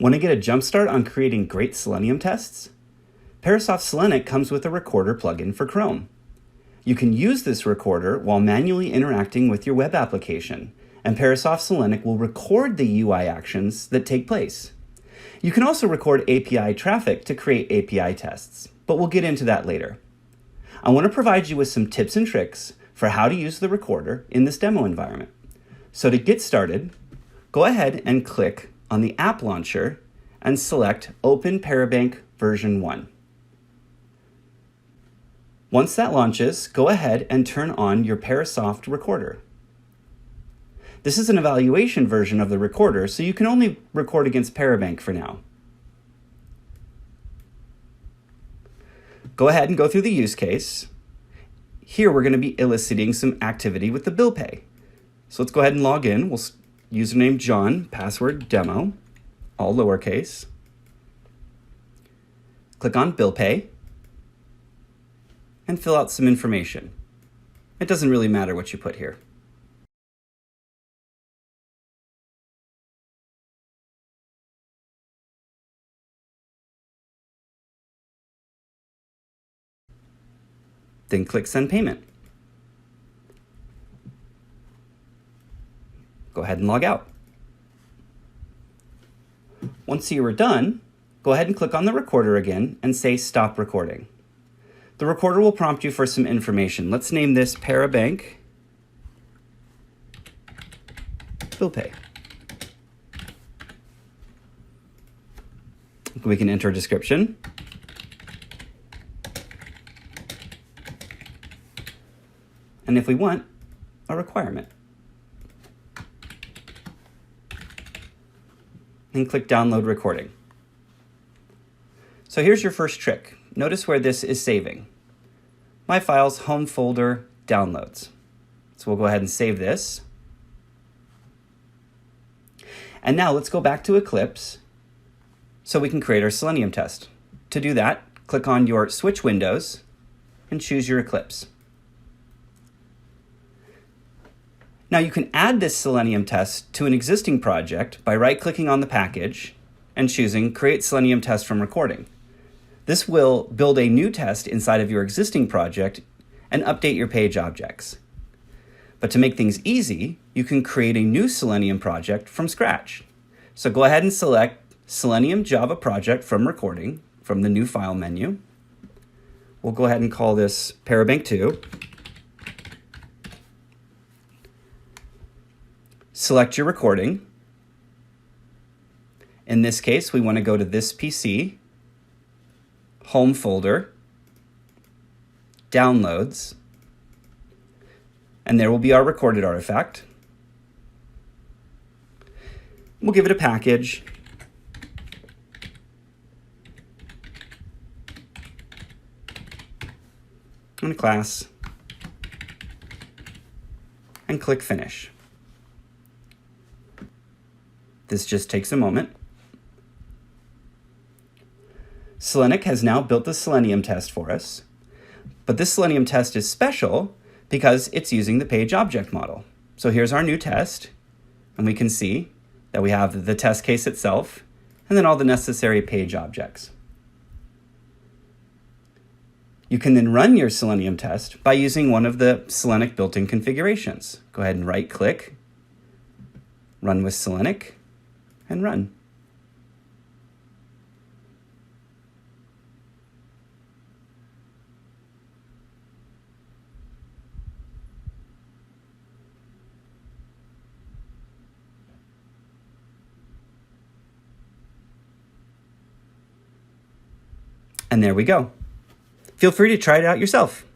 Want to get a jumpstart on creating great Selenium tests? Parasoft Selenic comes with a recorder plugin for Chrome. You can use this recorder while manually interacting with your web application, and Parasoft Selenic will record the UI actions that take place. You can also record API traffic to create API tests, but we'll get into that later. I want to provide you with some tips and tricks for how to use the recorder in this demo environment. So to get started, go ahead and click on the App Launcher and select Open Parabank version 1. Once that launches, go ahead and turn on your Parasoft recorder. This is an evaluation version of the recorder, so you can only record against Parabank for now. Go ahead and go through the use case. Here we're going to be eliciting some activity with the bill pay. So let's go ahead and log in. We'll username John, password demo, all lowercase. Click on bill pay and fill out some information. It doesn't really matter what you put here. Then click Send Payment. Go ahead and log out. Once you are done, go ahead and click on the recorder again and say Stop Recording. The recorder will prompt you for some information. Let's name this Parabank Bill Pay. We can enter a description. And if we want, a requirement. And click Download Recording. So here's your first trick. Notice where this is saving. My file's home folder, downloads. So we'll go ahead and save this. And now let's go back to Eclipse so we can create our Selenium test. To do that, click on your switch windows and choose your Eclipse. Now you can add this Selenium test to an existing project by right-clicking on the package and choosing Create Selenium Test from Recording. This will build a new test inside of your existing project and update your page objects. But to make things easy, you can create a new Selenium project from scratch. So go ahead and select Selenium Java Project from Recording from the New File menu. We'll go ahead and call this Parabank 2. Select your recording. In this case, we want to go to this PC, home folder, downloads, and there will be our recorded artifact. We'll give it a package. And a class. And click Finish. This just takes a moment. Selenic has now built the Selenium test for us, but this Selenium test is special because it's using the page object model. So here's our new test, and we can see that we have the test case itself, and then all the necessary page objects. You can then run your Selenium test by using one of the Selenic built-in configurations. Go ahead and right-click, Run with Selenic, and run. And there we go. Feel free to try it out yourself.